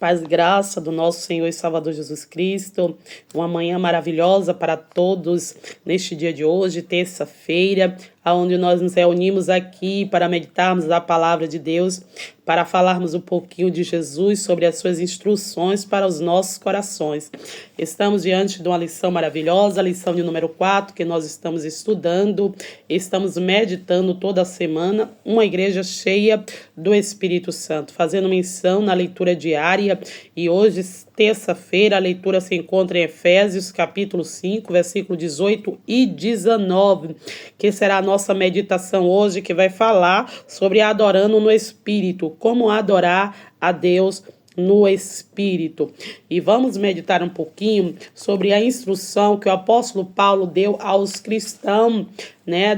Paz e graça do nosso Senhor e Salvador Jesus Cristo. Uma manhã maravilhosa para todos neste dia de hoje, terça-feira, onde nós nos reunimos aqui para meditarmos a palavra de Deus, para falarmos um pouquinho de Jesus, sobre as suas instruções para os nossos corações. Estamos diante de uma lição maravilhosa, a lição de número 4, que nós estamos estudando, estamos meditando toda semana, uma igreja cheia do Espírito Santo, fazendo menção na leitura diária. E hoje, terça-feira, a leitura se encontra em Efésios, capítulo 5, versículo 18 e 19, que será a nossa meditação hoje, que vai falar sobre adorando no Espírito, como adorar a Deus no Espírito. E vamos meditar um pouquinho sobre a instrução que o apóstolo Paulo deu aos cristãos,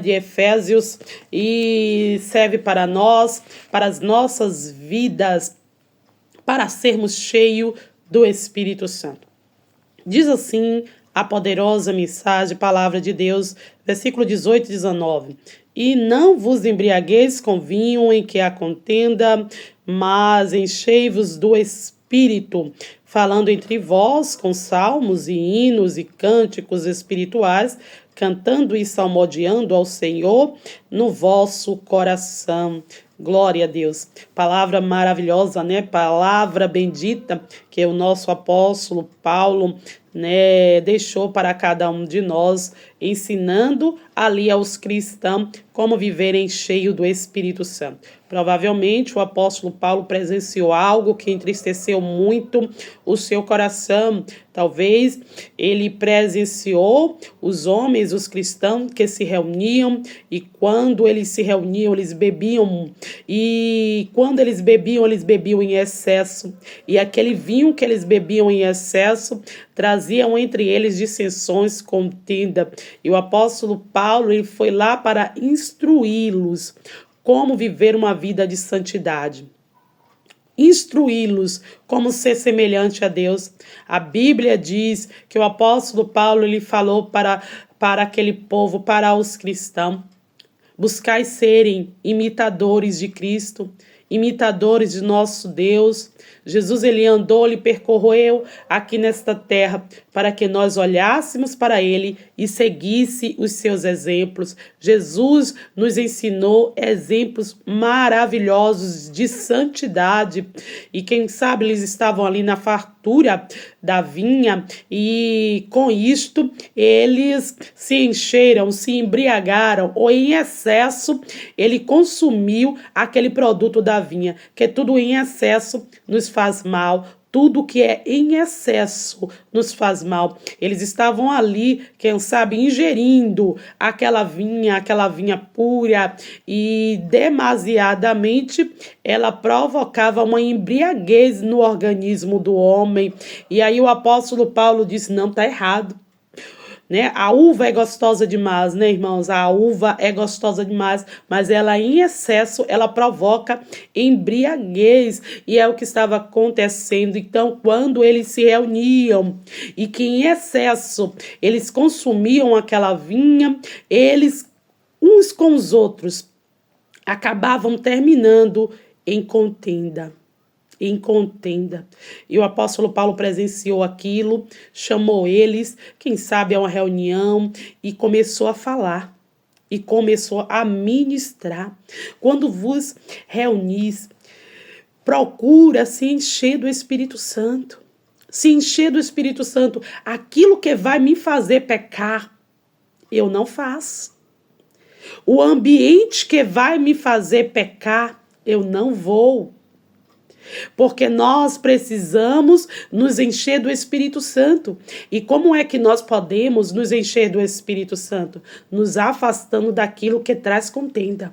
de Efésios, e serve para nós, para as nossas vidas, para sermos cheios do Espírito Santo. Diz assim a poderosa mensagem, palavra de Deus, versículo 18 e 19. E não vos embriagueis com vinho em que há contenda, mas enchei-vos do Espírito, falando entre vós com salmos e hinos e cânticos espirituais, cantando e salmodiando ao Senhor no vosso coração. Glória a Deus. Palavra maravilhosa, Palavra bendita que o nosso apóstolo Paulo, deixou para cada um de nós, ensinando ali aos cristãos como viverem cheio do Espírito Santo. Provavelmente o apóstolo Paulo presenciou algo que entristeceu muito o seu coração. Talvez ele presenciou os homens, os cristãos que se reuniam, e quando eles se reuniam, eles bebiam. E quando eles bebiam em excesso. E aquele vinho que eles bebiam em excesso traziam entre eles dissensões, contenda. E o apóstolo Paulo, ele foi lá para instruí-los como viver uma vida de santidade. Instruí-los como ser semelhante a Deus. A Bíblia diz que o apóstolo Paulo, ele falou para aquele povo, para os cristãos: buscai serem imitadores de Cristo, imitadores de nosso Deus. Jesus, ele andou, ele percorreu aqui nesta terra para que nós olhássemos para ele e seguisse os seus exemplos. Jesus nos ensinou exemplos maravilhosos de santidade, e quem sabe eles estavam ali na fartura da vinha, e com isto eles se encheram, se embriagaram, ou em excesso ele consumiu aquele produto da vinha, que tudo em excesso nos faz mal. Tudo que é em excesso nos faz mal. Eles estavam ali, quem sabe, ingerindo aquela vinha pura, e demasiadamente ela provocava uma embriaguez no organismo do homem. E aí o apóstolo Paulo disse: não, está errado. A uva é gostosa demais, irmãos? A uva é gostosa demais, mas ela em excesso, ela provoca embriaguez, e é o que estava acontecendo. Então, quando eles se reuniam e que em excesso eles consumiam aquela vinha, eles, uns com os outros, acabavam terminando em contenda. E o apóstolo Paulo presenciou aquilo, chamou eles, quem sabe a uma reunião, e começou a falar, e começou a ministrar. Quando vos reunis, procura se encher do Espírito Santo. Se encher do Espírito Santo. Aquilo que vai me fazer pecar, eu não faço. O ambiente que vai me fazer pecar, eu não vou. Porque nós precisamos nos encher do Espírito Santo. E como é que nós podemos nos encher do Espírito Santo? Nos afastando daquilo que traz contenda.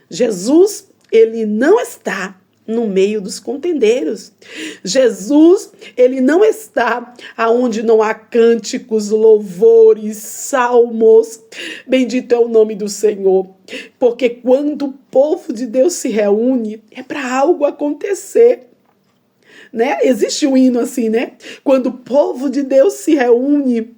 Jesus, ele não está no meio dos contendeiros. Jesus, ele não está aonde não há cânticos, louvores, salmos. Bendito é o nome do Senhor. Porque quando o povo de Deus se reúne, é para algo acontecer. Existe um hino assim, Quando o povo de Deus se reúne,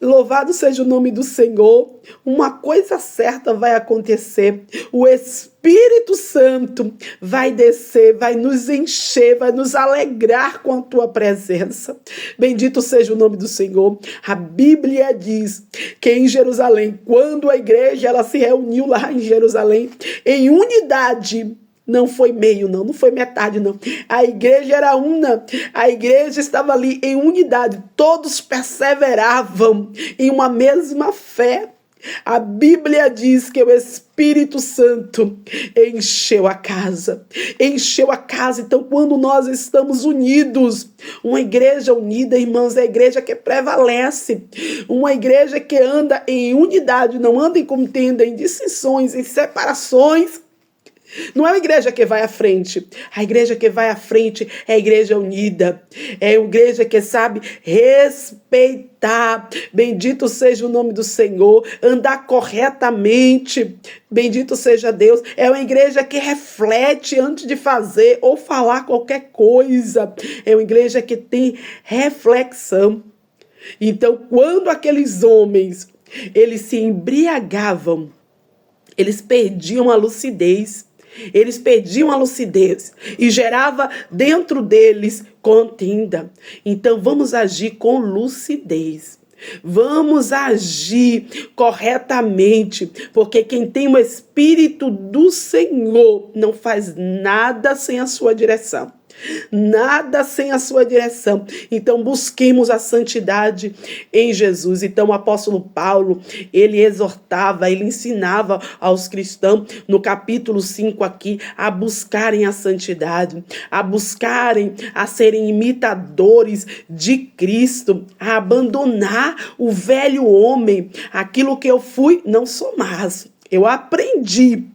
Louvado seja o nome do Senhor. Uma coisa certa vai acontecer. O Espírito Santo vai descer, vai nos encher, vai nos alegrar com a tua presença. Bendito seja o nome do Senhor. A Bíblia diz que em Jerusalém, quando a igreja ela se reuniu lá em Jerusalém, em unidade, não foi meio, não foi metade, não. A igreja era una, a igreja estava ali em unidade, todos perseveravam em uma mesma fé. A Bíblia diz que o Espírito Santo encheu a casa. Então, quando nós estamos unidos, uma igreja unida, irmãos, é a igreja que prevalece. Uma igreja que anda em unidade, não anda em contenda, em dissensões, em separações. Não é a igreja que vai à frente. A igreja que vai à frente é a igreja unida. É a igreja que sabe respeitar. Bendito seja o nome do Senhor. Andar corretamente. Bendito seja Deus. É uma igreja que reflete antes de fazer ou falar qualquer coisa. É uma igreja que tem reflexão. Então, quando aqueles homens, eles se embriagavam, eles perdiam a lucidez. E gerava dentro deles contenda. Então vamos agir com lucidez. Vamos agir corretamente, porque quem tem o Espírito do Senhor não faz nada sem a sua direção. Nada sem a sua direção. Então busquemos a santidade em Jesus. Então o apóstolo Paulo, ele exortava, ele ensinava aos cristãos no capítulo 5 aqui a buscarem a santidade, a buscarem a serem imitadores de Cristo, a abandonar o velho homem. Aquilo que eu fui, não sou mais. Eu aprendi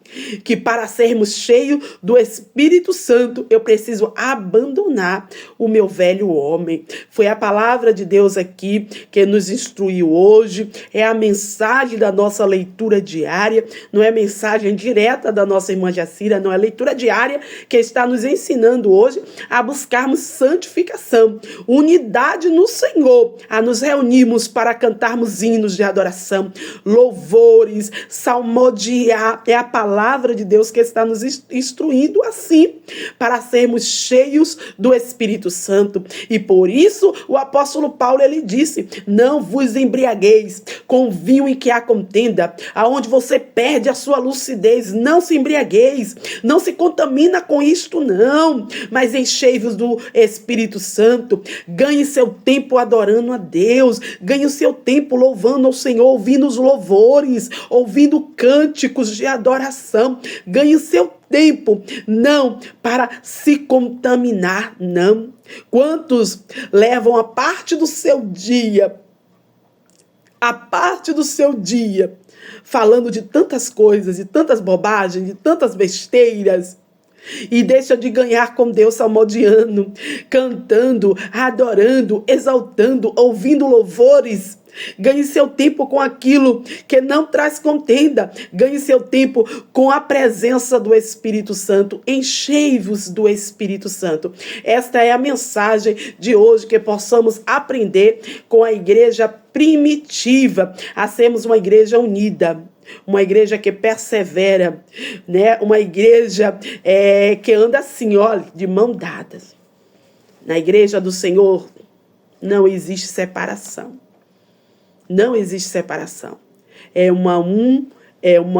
que para sermos cheios do Espírito Santo, eu preciso abandonar o meu velho homem. Foi a palavra de Deus aqui que nos instruiu hoje. É a mensagem da nossa leitura diária. Não é mensagem direta da nossa irmã Jacira, não é leitura diária que está nos ensinando hoje a buscarmos santificação, unidade no Senhor, a nos reunirmos para cantarmos hinos de adoração, louvores, salmodiar. É a palavra de Deus que está nos instruindo assim, para sermos cheios do Espírito Santo. E por isso o apóstolo Paulo, ele disse: não vos embriagueis com vinho em que há contenda, aonde você perde a sua lucidez. Não se embriagueis, não se contamina com isto não, mas enchei-vos do Espírito Santo. Ganhe seu tempo adorando a Deus, ganhe o seu tempo louvando ao Senhor, ouvindo os louvores, ouvindo cânticos de adoração. Ganhe o seu tempo, não para se contaminar, não. Quantos levam a parte do seu dia, falando de tantas coisas, de tantas bobagens, de tantas besteiras, e deixa de ganhar com Deus salmodiando, cantando, adorando, exaltando, ouvindo louvores. Ganhe seu tempo com aquilo que não traz contenda. Ganhe seu tempo com a presença do Espírito Santo. Enchei-vos do Espírito Santo. Esta é a mensagem de hoje, que possamos aprender com a igreja primitiva a sermos uma igreja unida. Uma igreja que persevera, né? Uma igreja que anda assim, olha, de mão dadas. Na igreja do Senhor não existe separação. Não existe separação. É uma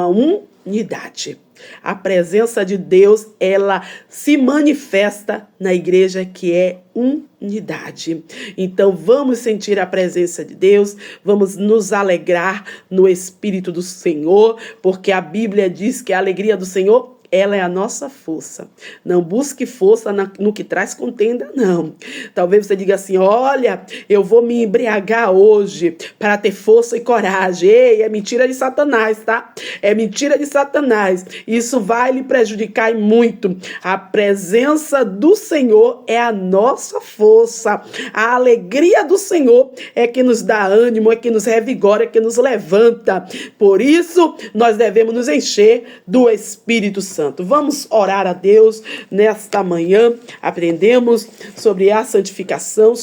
unidade. A presença de Deus, ela se manifesta na igreja que é unidade. Então vamos sentir a presença de Deus, vamos nos alegrar no Espírito do Senhor, porque a Bíblia diz que a alegria do Senhor, ela é a nossa força. Não busque força no que traz contenda, não. Talvez você diga assim: olha, eu vou me embriagar hoje para ter força e coragem. Ei, é mentira de Satanás, tá? É mentira de Satanás. Isso vai lhe prejudicar muito. A presença do Senhor é a nossa força. A alegria do Senhor é que nos dá ânimo, é que nos revigora, é que nos levanta. Por isso, nós devemos nos encher do Espírito Santo. Santo. Vamos orar a Deus nesta manhã. Aprendemos sobre a santificação,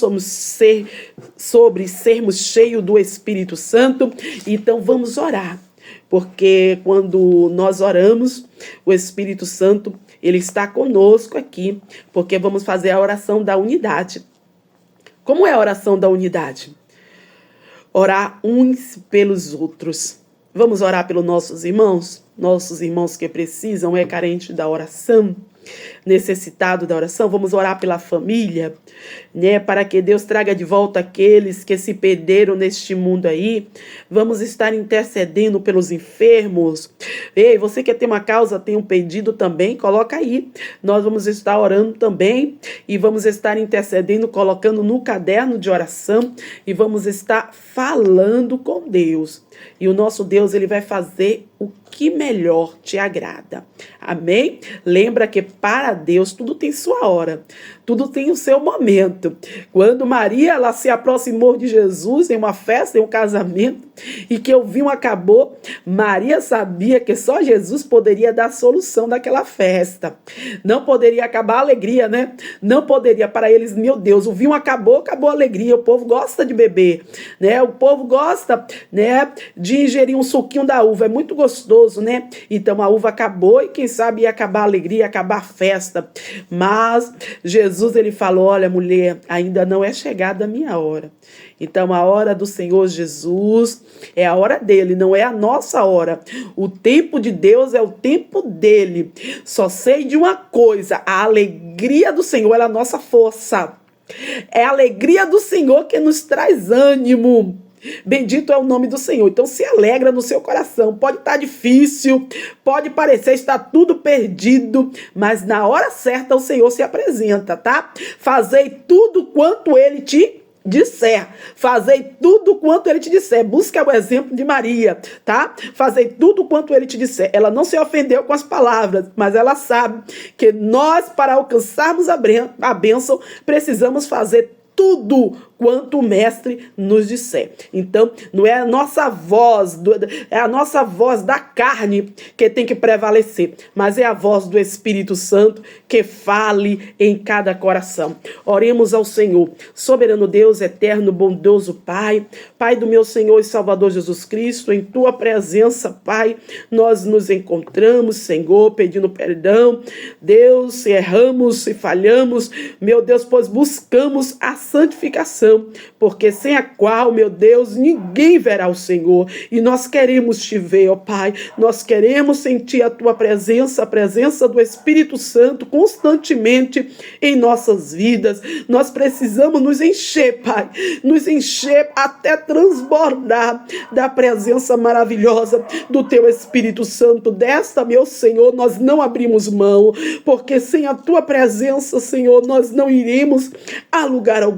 sobre sermos cheios do Espírito Santo. Então vamos orar, porque quando nós oramos, o Espírito Santo, ele está conosco aqui, porque vamos fazer a oração da unidade. Como é a oração da unidade? Orar uns pelos outros. Vamos orar pelos nossos irmãos que precisam, carente da oração, necessitado da oração. Vamos orar pela família, né, para que Deus traga de volta aqueles que se perderam neste mundo aí. Vamos estar intercedendo pelos enfermos. Ei, você que tem uma causa, tem um pedido também, coloca aí. Nós vamos estar orando também e vamos estar intercedendo, colocando no caderno de oração e vamos estar falando com Deus. E o nosso Deus, ele vai fazer o que melhor te agrada. Amém? Lembra que para Deus tudo tem sua hora, tudo tem o seu momento. Quando Maria, ela se aproximou de Jesus em uma festa, em um casamento, e que o vinho acabou, Maria sabia que só Jesus poderia dar a solução daquela festa. Não poderia acabar a alegria, né? Não poderia, para eles, meu Deus, o vinho acabou, acabou a alegria. O povo gosta de beber, né? O povo gosta, né, de ingerir um suquinho da uva, é muito gostoso, né? Então a uva acabou e quem sabe ia acabar a alegria, ia acabar a festa. Mas Jesus, ele falou, olha mulher, ainda não é chegada a minha hora. Então a hora do Senhor Jesus é a hora dele, não é a nossa hora. O tempo de Deus é o tempo dele. Só sei de uma coisa, a alegria do Senhor é a nossa força. É a alegria do Senhor que nos traz ânimo. Bendito é o nome do Senhor. Então se alegra no seu coração. Pode estar difícil, pode parecer estar tudo perdido, mas na hora certa o Senhor se apresenta, tá? Fazei tudo quanto ele te disser. Fazei tudo quanto ele te disser. Busca o exemplo de Maria, tá? Fazei tudo quanto ele te disser. Ela não se ofendeu com as palavras, mas ela sabe que nós, para alcançarmos a bênção, precisamos fazer tudo quanto o mestre nos disser. Então, não é a nossa voz, é a nossa voz da carne que tem que prevalecer, mas é a voz do Espírito Santo que fale em cada coração. Oremos ao Senhor. Soberano Deus, eterno, bondoso Pai, Pai do meu Senhor e Salvador Jesus Cristo, em Tua presença, Pai, nós nos encontramos, Senhor, pedindo perdão. Deus, se erramos, se falhamos, meu Deus, pois buscamos a santificação, porque sem a qual, meu Deus, ninguém verá o Senhor. E nós queremos te ver, ó Pai. Nós queremos sentir a tua presença, a presença do Espírito Santo constantemente em nossas vidas. Nós precisamos nos encher, Pai. Nos encher até transbordar da presença maravilhosa do teu Espírito Santo. Desta, meu Senhor, nós não abrimos mão, porque sem a tua presença, Senhor, nós não iremos a lugar algum.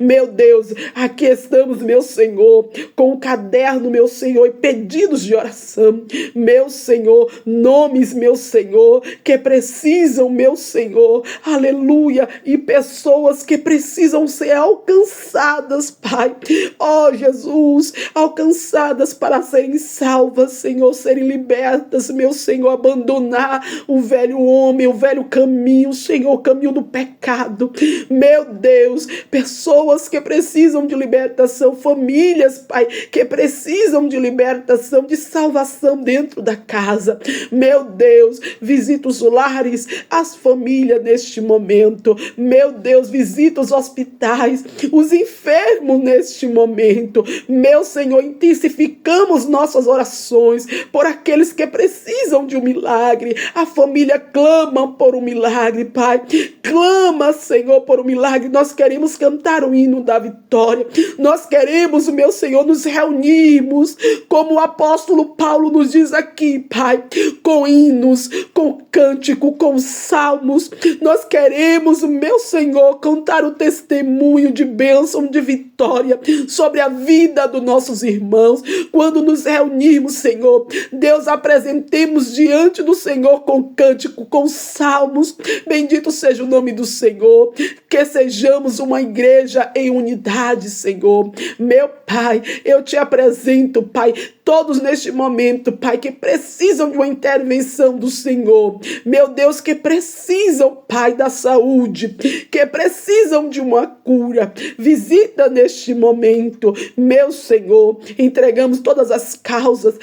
Meu Deus, aqui estamos, meu Senhor, com o caderno, meu Senhor, e pedidos de oração, meu Senhor, nomes, meu Senhor, que precisam, meu Senhor, aleluia, e pessoas que precisam ser alcançadas, Pai, ó Jesus, alcançadas para serem salvas, Senhor, serem libertas, meu Senhor, abandonar o velho homem, o velho caminho, Senhor, o caminho do pecado, meu Deus, pessoas que precisam de libertação, famílias, Pai, que precisam de libertação, de salvação dentro da casa. Meu Deus, visita os lares, as famílias neste momento. Meu Deus, visita os hospitais, os enfermos neste momento. Meu Senhor, intensificamos nossas orações por aqueles que precisam de um milagre. A família clama por um milagre, Pai. Clama, Senhor, por um milagre. Nós queremos cantar o hino da vitória. Nós queremos, meu Senhor, nos reunirmos, como o apóstolo Paulo nos diz aqui, Pai, com hinos, com cântico, com salmos. Nós queremos, meu Senhor, cantar o testemunho de bênção, de vitória sobre a vida dos nossos irmãos. Quando nos reunirmos, Senhor, Deus, apresentemos diante do Senhor com cântico, com salmos. Bendito seja o nome do Senhor. Que sejamos uma igreja em em unidade, Senhor. Meu Pai, eu te apresento, Pai, todos neste momento, Pai, que precisam de uma intervenção do Senhor. Meu Deus, que precisam, Pai, da saúde, que precisam de uma cura. Visita neste momento, meu Senhor. Entregamos todas as causas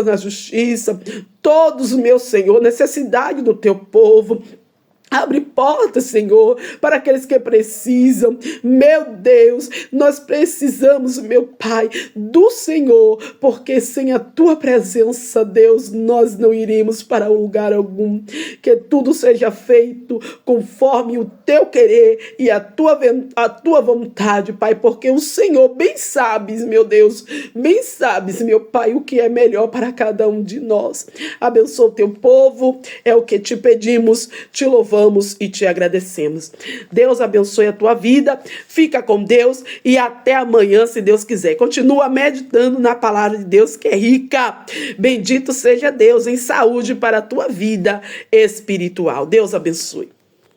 na justiça, todos, meu Senhor, necessidade do teu povo. Abre portas, Senhor, para aqueles que precisam. Meu Deus, nós precisamos, meu Pai, do Senhor, porque sem a tua presença, Deus, nós não iremos para lugar algum. Que tudo seja feito conforme o teu querer e a tua vontade, Pai, porque o Senhor bem sabes, meu Deus, bem sabes, meu Pai, o que é melhor para cada um de nós. Abençoa o teu povo, é o que te pedimos, te louvamos e te agradecemos. Deus abençoe a tua vida, fica com Deus e até amanhã, se Deus quiser. Continua meditando na palavra de Deus, que é rica. Bendito seja Deus em saúde para a tua vida espiritual. Deus abençoe.